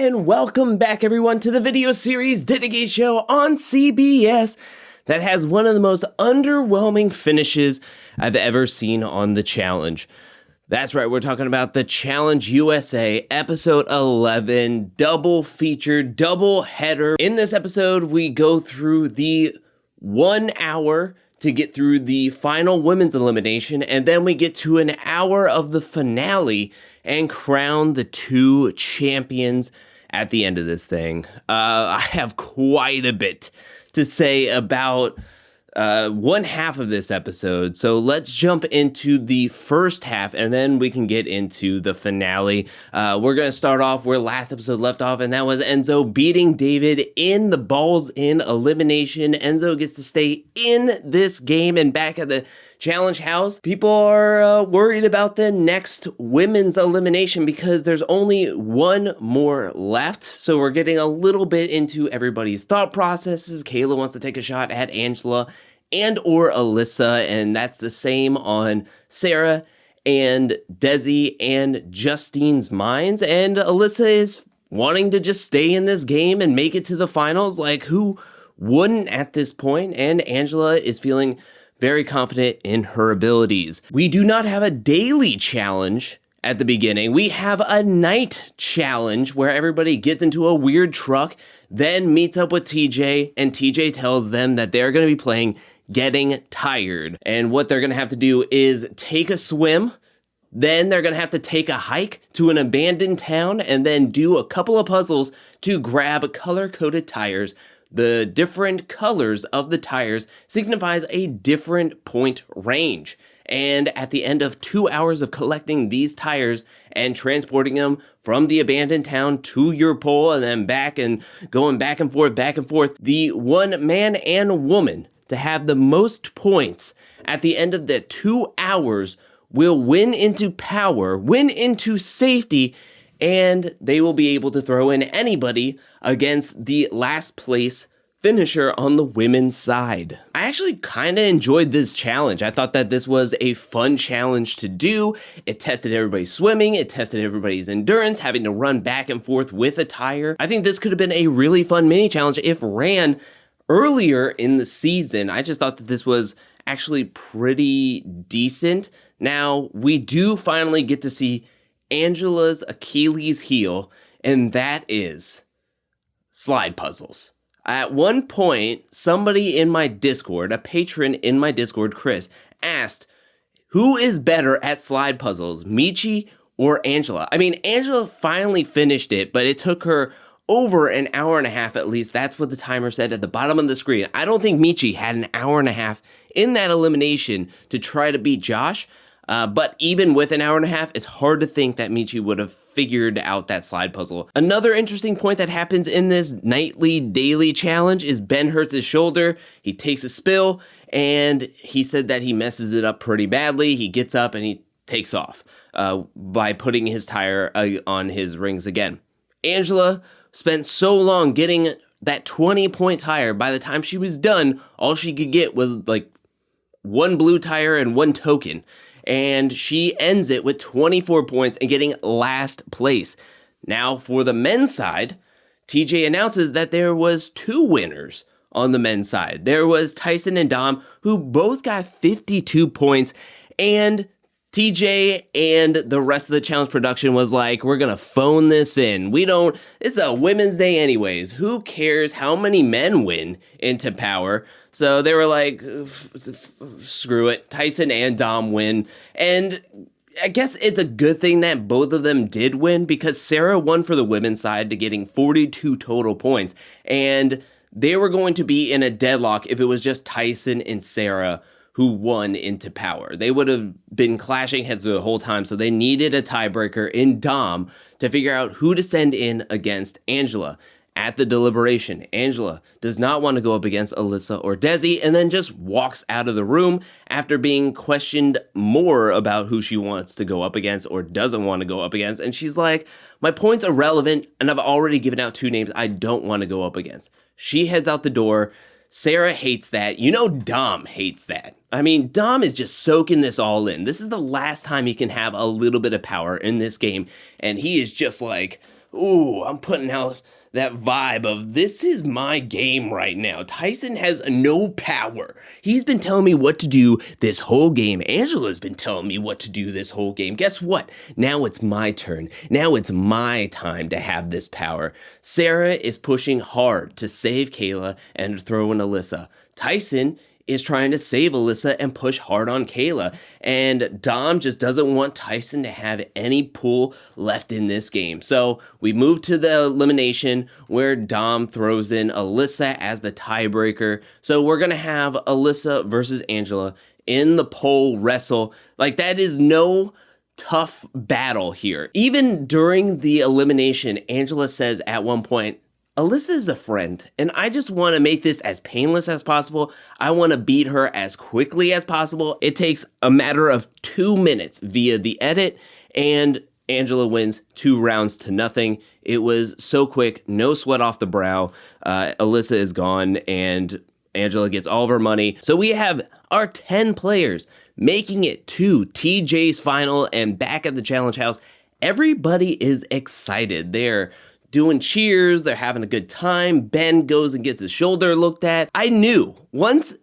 and welcome back everyone to the video series Dedicated Show on CBS that has one of the most underwhelming finishes I've ever seen on the challenge. That's right, we're talking about the Challenge USA episode 11, double feature, double header. In this episode, we go through the 1 hour to get through the final women's elimination, and then we get to an hour of the finale and crown the two champions at the end of this thing. I have quite a bit to say about one half of this episode, so let's jump into the first half and then we can get into the finale. We're going to start off where last episode left off, and that was Enzo beating David in the balls in elimination. Enzo gets to stay in this game and back at the Challenge house. People are worried about the next women's elimination because there's only one more left. So we're getting a little bit into everybody's thought processes. Kayla wants to take a shot at Angela and or Alyssa, and that's the same on Sarah and Desi and Justine's minds. And Alyssa is wanting to just stay in this game and make it to the finals. Like, who wouldn't at this point? And Angela is feeling very confident in her abilities. We do not have a daily challenge at the beginning. We have a night challenge where everybody gets into a weird truck, then meets up with TJ, and TJ tells them that they're going to be playing Getting Tired. And what they're going to have to do is take a swim, then they're going to have to take a hike to an abandoned town, and then do a couple of puzzles to grab color-coded tires. The different colors of the tires signifies a different point range. And at the end of 2 hours of collecting these tires and transporting them from the abandoned town to your pole and then back and going back and forth, the one man and woman to have the most points at the end of the 2 hours will win into power, win into safety, and they will be able to throw in anybody against the last place finisher on the women's side. I actually kind of enjoyed this challenge. I thought that this was a fun challenge to do. It tested everybody's swimming, it tested everybody's endurance, having to run back and forth with a tire. I think this could have been a really fun mini challenge if ran earlier in the season. I just thought that this was actually pretty decent. Now, we do finally get to see Angela's Achilles heel, and that is slide puzzles. At one point, somebody in my Discord, a patron in my Discord, Chris, asked, who is better at slide puzzles, Michi or Angela? I mean, Angela finally finished it, but it took her over an hour and a half at least. That's what the timer said at the bottom of the screen. I don't think Michi had an hour and a half in that elimination to try to beat Josh. But even with an hour and a half, it's hard to think that Michi would have figured out that slide puzzle. Another interesting point that happens in this nightly daily challenge is Ben hurts his shoulder. He takes a spill, and he said that he messes it up pretty badly. He gets up and he takes off by putting his tire on his rings again. Angela spent so long getting that 20-point tire. By the time she was done, all she could get was like one blue tire and one token. And she ends it with 24 points and getting last place. Now, for the men's side, TJ announces that there was two winners on the men's side. There was Tyson and Dom, who both got 52 points, and TJ and the rest of the challenge production was like, we're gonna phone this in. It's a women's day anyways. Who cares how many men win into power? So they were like, screw it. Tyson and Dom win. And I guess it's a good thing that both of them did win, because Sarah won for the women's side to getting 42 total points. And they were going to be in a deadlock if it was just Tyson and Sarah who won into power. They would have been clashing heads the whole time, so they needed a tiebreaker in Dom to figure out who to send in against Angela. At the deliberation, Angela does not want to go up against Alyssa or Desi, and then just walks out of the room after being questioned more about who she wants to go up against or doesn't want to go up against. And she's like, my point's irrelevant, and I've already given out two names I don't want to go up against. She heads out the door. Sarah hates that. You know Dom hates that. I mean, Dom is just soaking this all in. This is the last time he can have a little bit of power in this game, and he is just like Ooh, I'm putting out that vibe of this is my game right now. Tyson has no power. He's been telling me what to do this whole game. Angela's been telling me what to do this whole game. Guess what? Now it's my turn. Now it's my time to have this power. Sarah is pushing hard to save Kayla and throw in Alyssa. Tyson is trying to save Alyssa and push hard on Kayla. And Dom just doesn't want Tyson to have any pull left in this game. So we move to the elimination where Dom throws in Alyssa as the tiebreaker. So we're going to have Alyssa versus Angela in the pole wrestle. Like, that is no tough battle here. Even during the elimination, Angela says at one point, Alyssa is a friend, and I just want to make this as painless as possible. I want to beat her as quickly as possible. It takes a matter of 2 minutes via the edit, and Angela wins 2 rounds to nothing. It was so quick, no sweat off the brow. Alyssa is gone, and Angela gets all of her money. So we have our 10 players making it to TJ's final and back at the challenge house. Everybody is excited. They're doing cheers, they're having a good time. Ben goes and gets his shoulder looked at. I knew once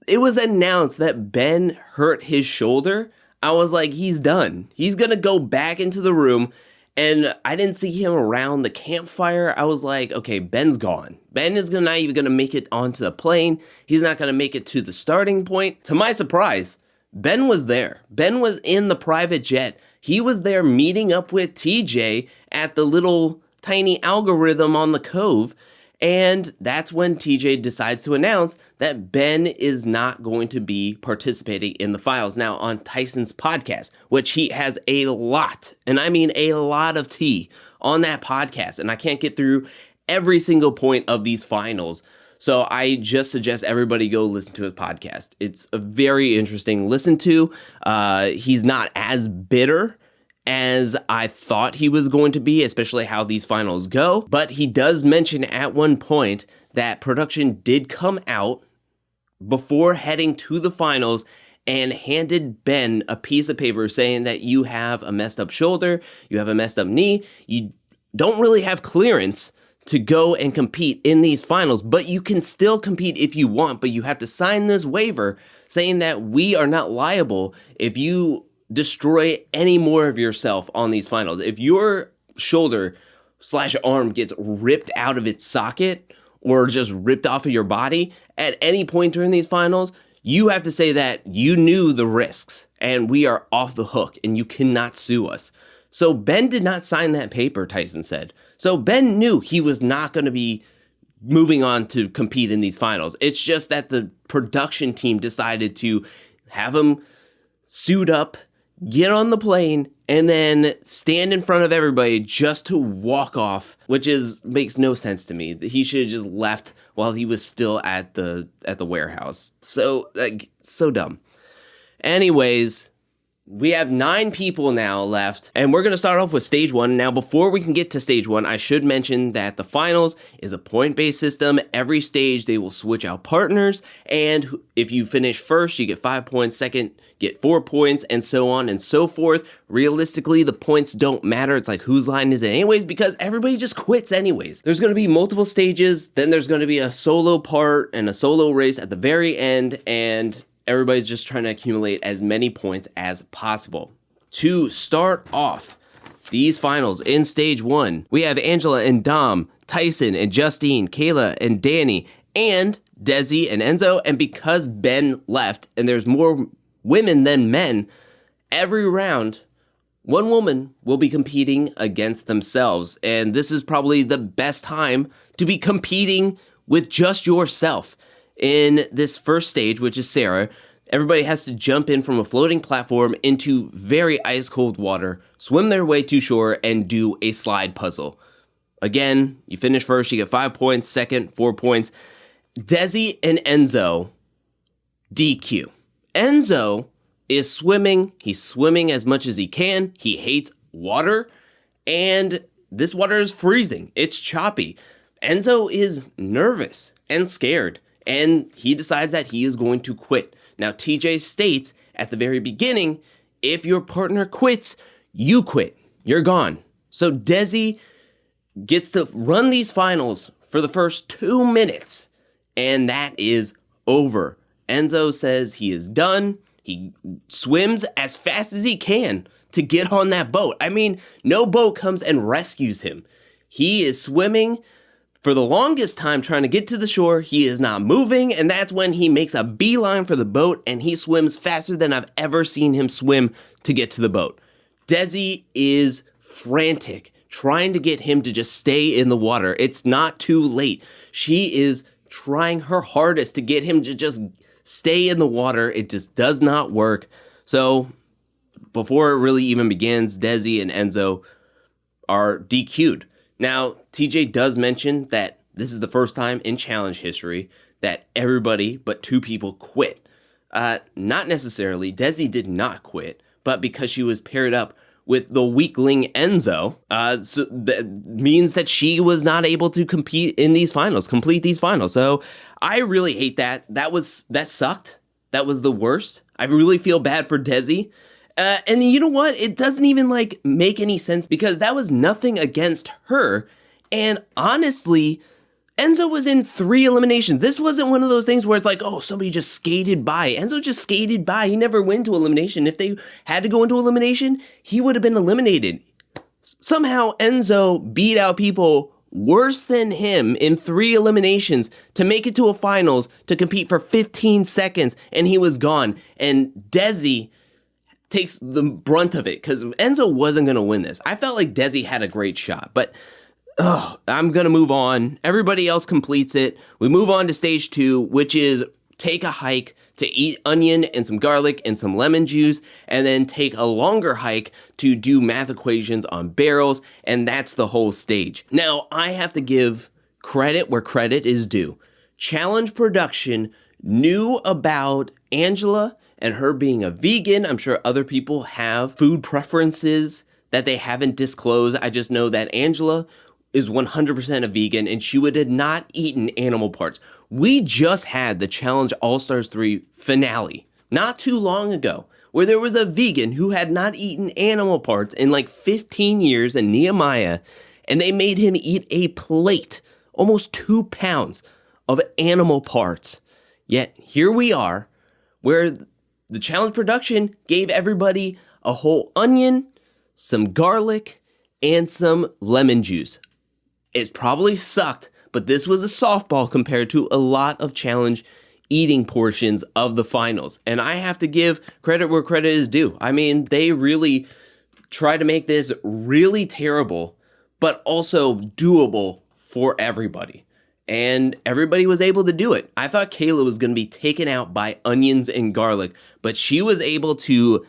it was announced that Ben hurt his shoulder, I was like, he's done. He's gonna go back into the room, and I didn't see him around the campfire. I was like, okay, Ben's gone. Ben is not even gonna make it onto the plane. He's not gonna make it to the starting point. To my surprise, Ben was there. Ben was in the private jet. He was there meeting up with TJ at the little tiny algorithm on the cove, and that's when TJ decides to announce that Ben is not going to be participating in the finals. Now, on Tyson's podcast, which he has a lot, and I mean a lot of tea on that podcast, and I can't get through every single point of these finals, so I just suggest everybody go listen to his podcast. It's a very interesting listen to. He's not as bitter as I thought he was going to be, especially how these finals go. But he does mention at one point that production did come out before heading to the finals and handed Ben a piece of paper saying that you have a messed up shoulder, you have a messed up knee, you don't really have clearance to go and compete in these finals, but you can still compete if you want, but you have to sign this waiver saying that we are not liable if you destroy any more of yourself on these finals. If your shoulder/arm gets ripped out of its socket or just ripped off of your body at any point during these finals, you have to say that you knew the risks and we are off the hook and you cannot sue us. So Ben did not sign that paper, Tyson said. So Ben knew he was not going to be moving on to compete in these finals. It's just that the production team decided to have him suit up, get on the plane, and then stand in front of everybody just to walk off, which makes no sense to me. He should have just left while he was still at the warehouse. So dumb. Anyways, we have 9 people now left, and we're going to start off with stage 1. Now, before we can get to stage 1, I should mention that the finals is a point-based system. Every stage, they will switch out partners, and if you finish first, you get 5 points, second, get 4 points, and so on and so forth. Realistically, the points don't matter. It's like, whose line is it anyways? Because everybody just quits anyways. There's going to be multiple stages, then there's going to be a solo part and a solo race at the very end, and everybody's just trying to accumulate as many points as possible. To start off these finals in stage 1, we have Angela and Dom, Tyson and Justine, Kayla and Danny, and Desi and Enzo. And because Ben left and there's more women than men, every round, one woman will be competing against themselves. And this is probably the best time to be competing with just yourself. In this first stage, which is Sarah, everybody has to jump in from a floating platform into very ice-cold water, swim their way to shore, and do a slide puzzle. Again, you finish first, you get 5 points, second, 4 points. Desi and Enzo, DQ. Enzo is swimming. He's swimming as much as he can. He hates water, and this water is freezing. It's choppy. Enzo is nervous and scared, and he decides that he is going to quit. Now, TJ states at the very beginning, if your partner quits, you quit. You're gone. So Desi gets to run these finals for the first 2 minutes, and that is over. Enzo says he is done. He swims as fast as he can to get on that boat. I mean, no boat comes and rescues him. He is swimming for the longest time trying to get to the shore. He is not moving, and that's when he makes a beeline for the boat, and he swims faster than I've ever seen him swim to get to the boat. Desi is frantic, trying to get him to just stay in the water. It's not too late. She is trying her hardest to get him to just stay in the water. It just does not work. So before it really even begins, Desi and Enzo are DQ'd. Now, TJ does mention that this is the first time in challenge history that everybody but 2 people quit. Not necessarily. Desi did not quit, but because she was paired up with the weakling Enzo, so that means that she was not able to complete these finals. So I really hate that. That sucked. That was the worst. I really feel bad for Desi. And you know what? It doesn't even make any sense because that was nothing against her. And honestly, Enzo was in 3 eliminations. This wasn't one of those things where it's like, oh, somebody just skated by. Enzo just skated by. He never went to elimination. If they had to go into elimination, he would have been eliminated. Somehow Enzo beat out people worse than him in 3 eliminations to make it to a finals to compete for 15 seconds, and he was gone. And Desi takes the brunt of it because Enzo wasn't going to win this. I felt like Desi had a great shot, but I'm going to move on. Everybody else completes it. We move on to stage 2, which is take a hike to eat onion and some garlic and some lemon juice, and then take a longer hike to do math equations on barrels, and that's the whole stage. Now, I have to give credit where credit is due. Challenge Production knew about Angela and her being a vegan. I'm sure other people have food preferences that they haven't disclosed. I just know that Angela is 100% a vegan, and she would have not eaten animal parts. We just had the Challenge All-Stars 3 finale not too long ago, where there was a vegan who had not eaten animal parts in 15 years in Nehemiah, and they made him eat a plate, almost 2 pounds of animal parts. Yet here we are, where the Challenge Production gave everybody a whole onion, some garlic, and some lemon juice. It probably sucked, but this was a softball compared to a lot of challenge eating portions of the finals. And I have to give credit where credit is due. I mean, they really tried to make this really terrible, but also doable for everybody. And everybody was able to do it. I thought Kayla was going to be taken out by onions and garlic, but she was able to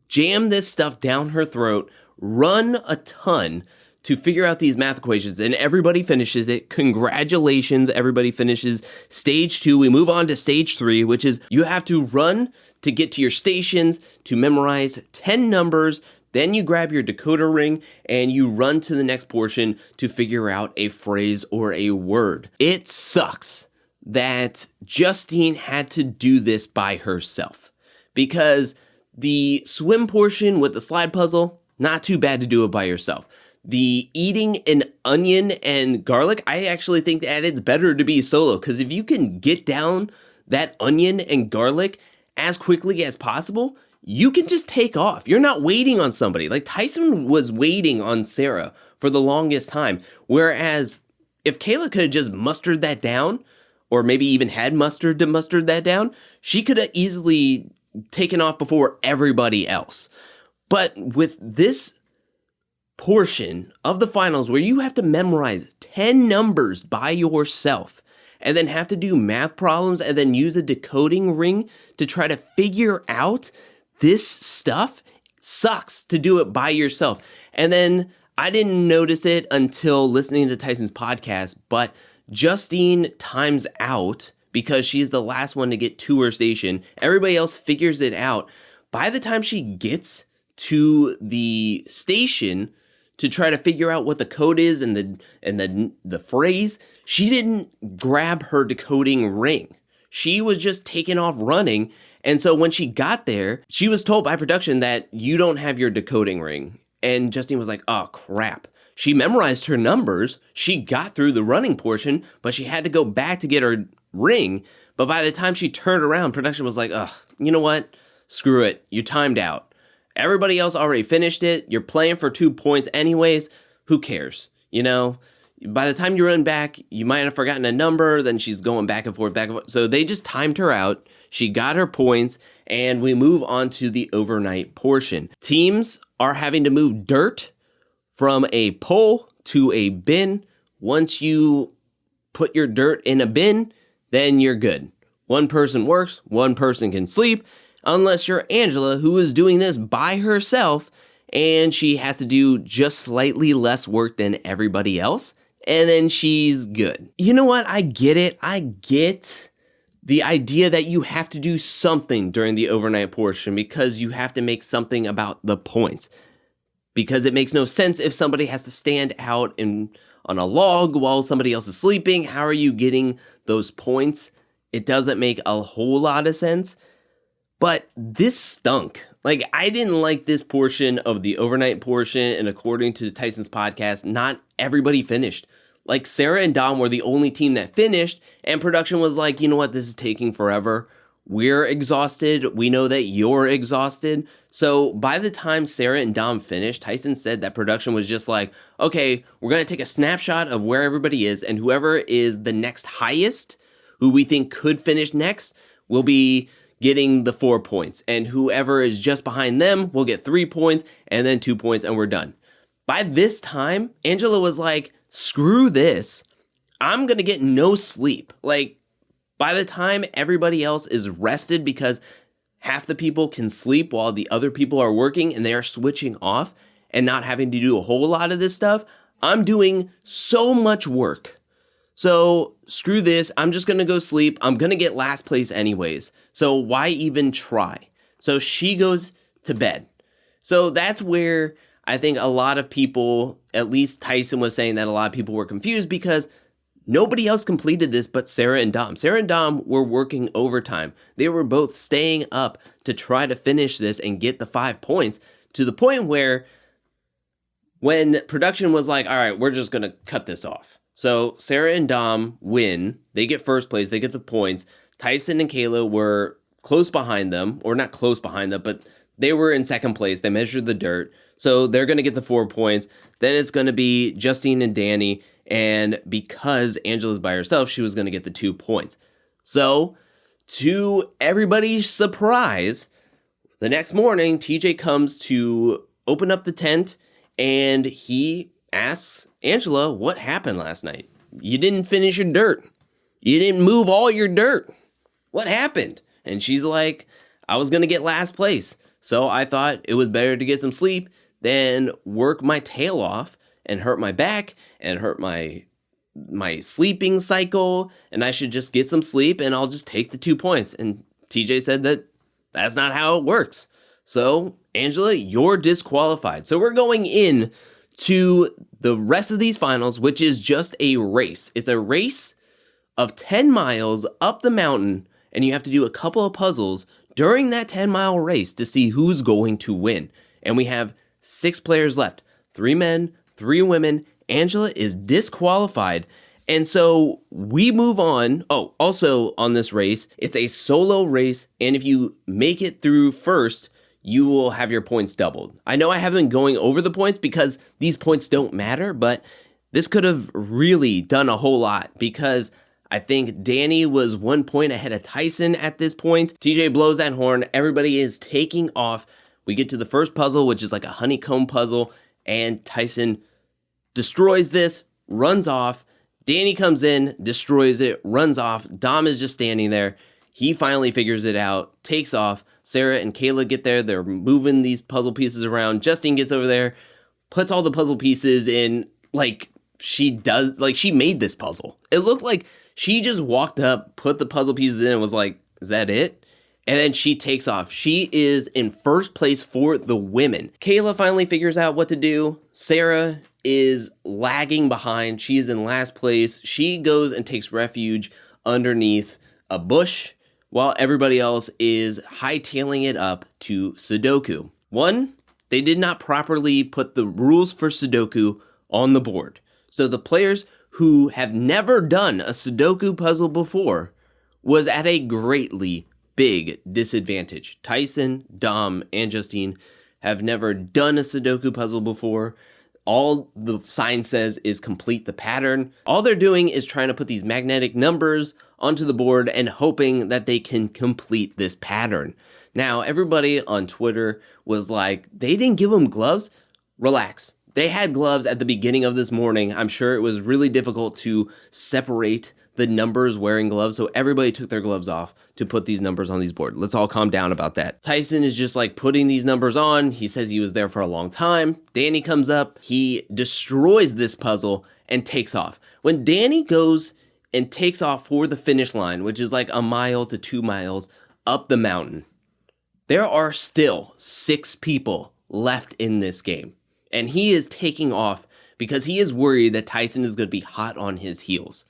jam this stuff down her throat, run a ton to figure out these math equations, and everybody finishes it. Congratulations, everybody finishes stage 2. We move on to stage 3, which is you have to run to get to your stations to memorize 10 numbers. Then you grab your decoder ring and you run to the next portion to figure out a phrase or a word. It sucks that Justine had to do this by herself because the swim portion with the slide puzzle, not too bad to do it by yourself. The eating an onion and garlic, I actually think that it's better to be solo because if you can get down that onion and garlic as quickly as possible, you can just take off. You're not waiting on somebody. Tyson was waiting on Sarah for the longest time. Whereas if Kayla could have just mustered that down, or maybe even had mustered that down, she could have easily taken off before everybody else. But with this portion of the finals where you have to memorize 10 numbers by yourself and then have to do math problems and then use a decoding ring to try to figure out this stuff, sucks to do it by yourself. And then I didn't notice it until listening to Tyson's podcast, but Justine times out because she's the last one to get to her station. Everybody else figures it out. By the time she gets to the station to try to figure out what the code is and the phrase, she didn't grab her decoding ring. She was just taking off running. And so when she got there, she was told by production that you don't have your decoding ring. And Justine was like, oh, crap. She memorized her numbers. She got through the running portion, but she had to go back to get her ring. But by the time she turned around, production was like, ugh, you know what? Screw it. You timed out. Everybody else already finished it. You're playing for 2 points anyways. Who cares? You know, by the time you run back, you might have forgotten a number. Then she's going back and forth, back and forth. So they just timed her out. She got her points, and we move on to the overnight portion. Teams are having to move dirt from a pole to a bin. Once you put your dirt in a bin, then you're good. One person works, one person can sleep, unless you're Angela, who is doing this by herself, and she has to do just slightly less work than everybody else, and then she's good. You know what? I get it. I get the idea that you have to do something during the overnight portion because you have to make something about the points. Because it makes no sense if somebody has to stand out on a log while somebody else is sleeping. How are you getting those points? It doesn't make a whole lot of sense. But this stunk. Like, I didn't like this portion of the overnight portion. And according to Tyson's podcast, not everybody finished. Like, Sarah and Dom were the only team that finished. And production was like, you know what? This is taking forever. We're exhausted. We know that you're exhausted. So by the time Sarah and Dom finished, Tyson said that production was just like, okay, we're going to take a snapshot of where everybody is, and whoever is the next highest, who we think could finish next, will be getting the 4 points. And whoever is just behind them will get 3 points and then 2 points, and we're done. By this time, Angela was like, screw this. I'm going to get no sleep. Like, by the time everybody else is rested, because half the people can sleep while the other people are working and they are switching off and not having to do a whole lot of this stuff, I'm doing so much work. So screw this. I'm just going to go sleep. I'm going to get last place anyways. So why even try? So she goes to bed. So that's where I think a lot of people, at least Tyson was saying that a lot of people were confused because nobody else completed this but Sarah and Dom. Sarah and Dom were working overtime. They were both staying up to try to finish this and get the 5 points, to the point where when production was like, all right, we're just going to cut this off. So Sarah and Dom win. They get first place. They get the points. Tyson and Kayla were close behind them, or not close behind them, but they were in second place. They measured the dirt. So they're going to get the 4 points. Then it's going to be Justine and Danny. And because Angela's by herself, she was going to get the 2 points. So, to everybody's surprise, the next morning, TJ comes to open up the tent, and he asks Angela, what happened last night? You didn't finish your dirt. You didn't move all your dirt. What happened? And she's like, I was going to get last place. So I thought it was better to get some sleep than work my tail off and hurt my back and hurt my sleeping cycle, and I should just get some sleep and I'll just take the 2 points. And TJ said that that's not how it works. So, Angela, you're disqualified. So we're going in to the rest of these finals, which is just a race. It's a race of 10 miles up the mountain, and you have to do a couple of puzzles during that 10-mile race to see who's going to win. And we have 6 players left, 3 men, 3 women. Angela is disqualified. And so we move on. Oh, also on this race, it's a solo race. And if you make it through first, you will have your points doubled. I know I haven't been going over the points because these points don't matter, but this could have really done a whole lot because I think Danny was 1 point ahead of Tyson at this point. TJ blows that horn. Everybody is taking off. We get to the first puzzle, which is like a honeycomb puzzle. And Tyson destroys this, runs off. Danny comes in, destroys it, runs off. Dom is just standing there. He finally figures it out, takes off. Sarah and Kayla get there. They're moving these puzzle pieces around. Justine gets over there, puts all the puzzle pieces in like she does. Like she made this puzzle. It looked like she just walked up, put the puzzle pieces in and was like, is that it? And then she takes off. She is in first place for the women. Kayla finally figures out what to do. Sarah is lagging behind. She is in last place. She goes and takes refuge underneath a bush while everybody else is hightailing it up to Sudoku. One, they did not properly put the rules for Sudoku on the board. So the players who have never done a Sudoku puzzle before was at a greatly big disadvantage. Tyson, Dom, and Justine have never done a Sudoku puzzle before. All the sign says is complete the pattern. All they're doing is trying to put these magnetic numbers onto the board and hoping that they can complete this pattern. Now, everybody on Twitter was like, they didn't give them gloves? Relax. They had gloves at the beginning of this morning. I'm sure it was really difficult to separate the numbers wearing gloves, so everybody took their gloves off to put these numbers on these boards. Let's all calm down about that. Tyson is just like putting these numbers on. He says he was there for a long time. Danny comes up. He destroys this puzzle and takes off. When Danny goes and takes off for the finish line, which is like 1 mile to 2 miles up the mountain, there are still 6 people left in this game. And he is taking off because he is worried that Tyson is going to be hot on his heels.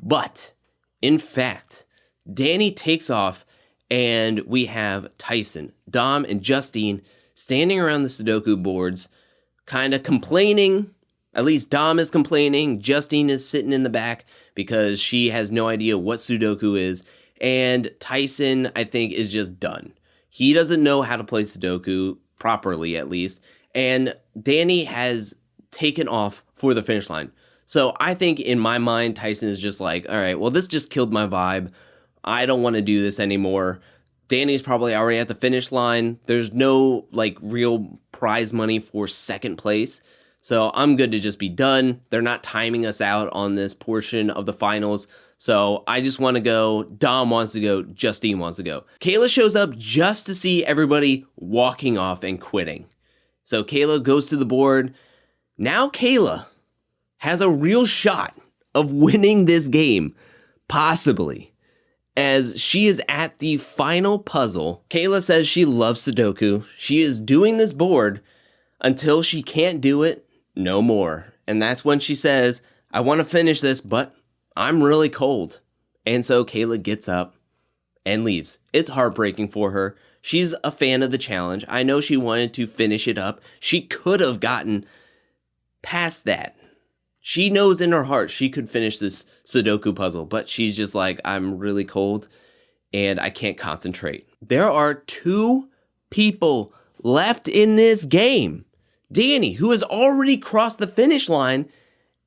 But, in fact, Danny takes off and we have Tyson, Dom, and Justine standing around the Sudoku boards, kind of complaining. At least Dom is complaining. Justine is sitting in the back because she has no idea what Sudoku is. And Tyson, I think, is just done. He doesn't know how to play Sudoku properly, at least. And Danny has taken off for the finish line. So I think in my mind, Tyson is just like, all right, well, this just killed my vibe. I don't want to do this anymore. Danny's probably already at the finish line. There's no like real prize money for second place. So I'm good to just be done. They're not timing us out on this portion of the finals. So I just want to go. Dom wants to go. Justine wants to go. Kayla shows up just to see everybody walking off and quitting. So Kayla goes to the board. Now Kayla has a real shot of winning this game, possibly, as she is at the final puzzle. Kayla says she loves Sudoku. She is doing this board until she can't do it no more. And that's when she says, I want to finish this, but I'm really cold. And so Kayla gets up and leaves. It's heartbreaking for her. She's a fan of the challenge. I know she wanted to finish it up. She could have gotten past that. She knows in her heart she could finish this Sudoku puzzle, but she's just like, I'm really cold and I can't concentrate. There are 2 people left in this game. Danny, who has already crossed the finish line,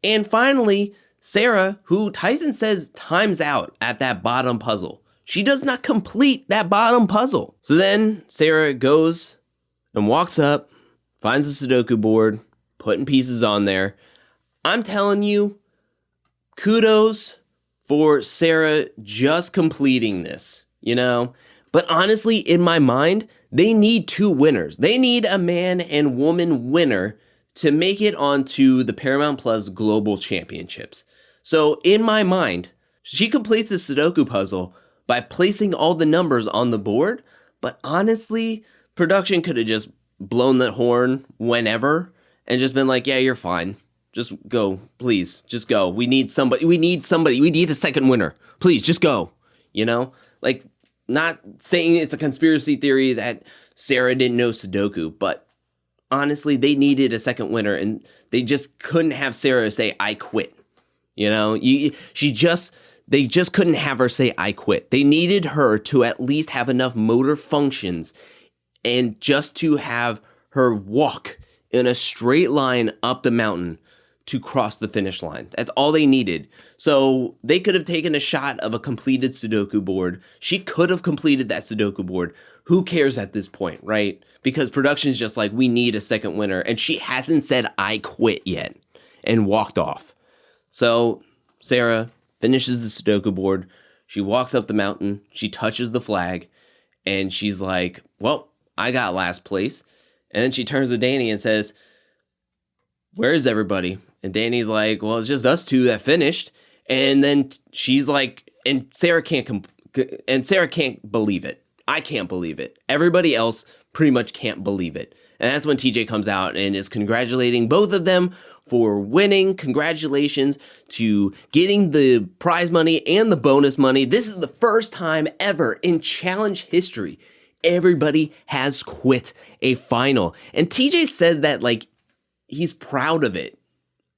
and finally, Sarah, who Tyson says times out at that bottom puzzle. She does not complete that bottom puzzle. So then Sarah goes and walks up, finds the Sudoku board, putting pieces on there. I'm telling you, kudos for Sarah just completing this, you know? But honestly, in my mind, they need 2 winners. They need a man and woman winner to make it onto the Paramount Plus Global Championships. So in my mind, she completes the Sudoku puzzle by placing all the numbers on the board. But honestly, production could have just blown the horn whenever and just been like, yeah, you're fine. Just go, please. Just go. We need somebody. We need a second winner. Please, just go. You know? Like, not saying it's a conspiracy theory that Sarah didn't know Sudoku, but honestly, they needed a second winner, and they just couldn't have Sarah say, I quit. You know? They just couldn't have her say, I quit. They needed her to at least have enough motor functions and just to have her walk in a straight line up the mountain to cross the finish line. That's all they needed. So they could have taken a shot of a completed Sudoku board. She could have completed that Sudoku board. Who cares at this point, right? Because production's just like, we need a second winner. And she hasn't said, I quit yet, and walked off. So Sarah finishes the Sudoku board. She walks up the mountain. She touches the flag. And she's like, well, I got last place. And then she turns to Danny and says, where is everybody? And Danny's like, well, it's just us 2 that finished. And then she's like, and Sarah can't believe it. I can't believe it. Everybody else pretty much can't believe it. And that's when TJ comes out and is congratulating both of them for winning. Congratulations to getting the prize money and the bonus money. This is the first time ever in challenge history everybody has quit a final. And TJ says that like he's proud of it.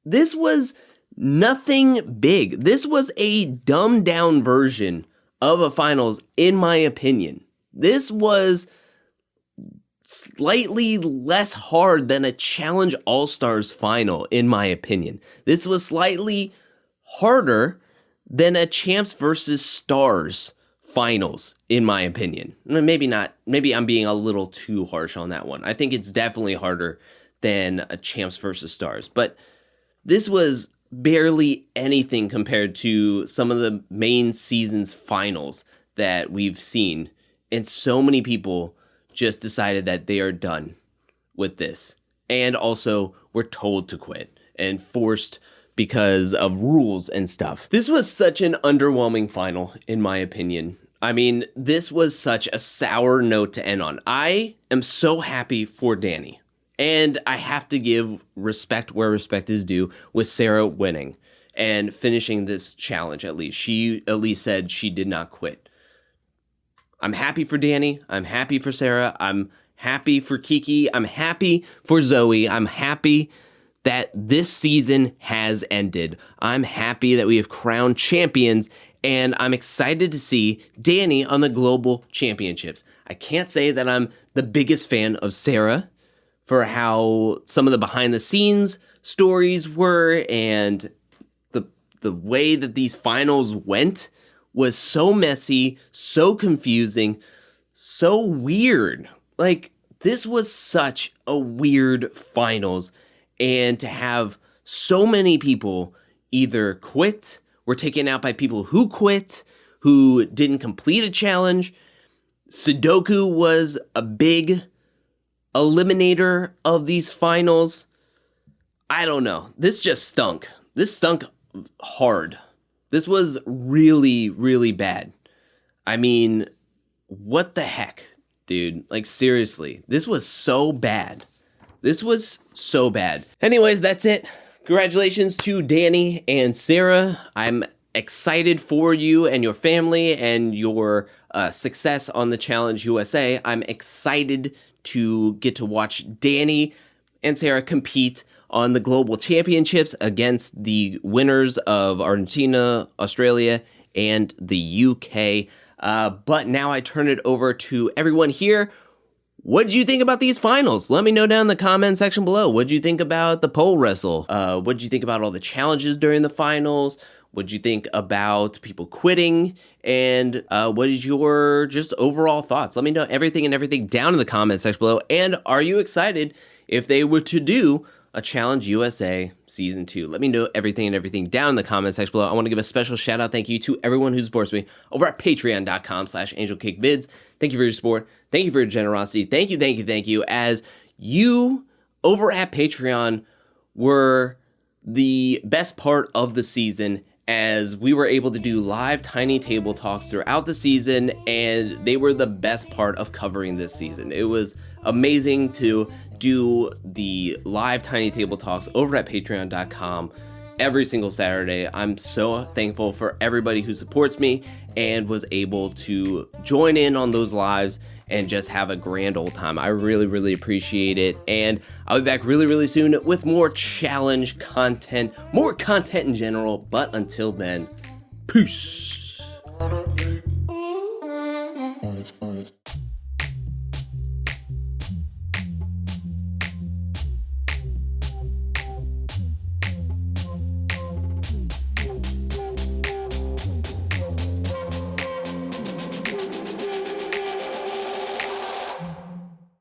this was nothing big. This was a dumbed down version of a finals, in my opinion. This was slightly less hard than a Challenge All-Stars final, in my opinion. This was slightly harder than a Champs versus Stars finals, in my opinion. Maybe not. Maybe I'm being a little too harsh on that one. I think it's definitely harder than a Champs versus Stars. But this was barely anything compared to some of the main season's finals that we've seen. And so many people just decided that they are done with this. And also were told to quit and forced because of rules and stuff. This was such an underwhelming final, in my opinion. I mean, this was such a sour note to end on. I am so happy for Danny. And I have to give respect where respect is due with Sarah winning and finishing this challenge at least. She at least said she did not quit. I'm happy for Danny. I'm happy for Sarah. I'm happy for Kiki. I'm happy for Zoe. I'm happy that this season has ended. I'm happy that we have crowned champions, and I'm excited to see Danny on the Global Championships. I can't say that I'm the biggest fan of Sarah for how some of the behind-the-scenes stories were, and the way that these finals went was so messy, so confusing, so weird. Like, this was such a weird finals, and to have so many people either quit, were taken out by people who quit, who didn't complete a challenge. Sudoku was a big eliminator of these finals. I don't know. This just stunk. This stunk hard. This was really, really bad. I mean, what the heck, dude? Like, seriously, this was so bad. This was so bad. Anyways, that's it. Congratulations to Danny and Sarah. I'm excited for you and your family and your success on the Challenge USA. I'm excited to get to watch Danny and Sarah compete on the Global Championships against the winners of Argentina, Australia, and the UK. But now I turn it over to everyone here. What did you think about these finals? Let me know down in the comment section below. What did you think about the pole wrestle? What did you think about all the challenges during the finals? What did you think about people quitting? And what is your just overall thoughts? Let me know everything down in the comment section below. And are you excited if they were to do a Challenge USA Season 2? Let me know everything down in the comment section below. I want to give a special shout out, thank you to everyone who supports me over at patreon.com/angelcakevids. Thank you for your support. Thank you for your generosity. Thank you, as you over at Patreon were the best part of the season, as we were able to do live Tiny Table Talks throughout the season, and they were the best part of covering this season. It was amazing to do the live Tiny Table Talks over at patreon.com every single Saturday. I'm so thankful for everybody who supports me and was able to join in on those lives and just have a grand old time. I really, really appreciate it. And I'll be back really, really soon with more challenge content, more content in general. But until then, peace.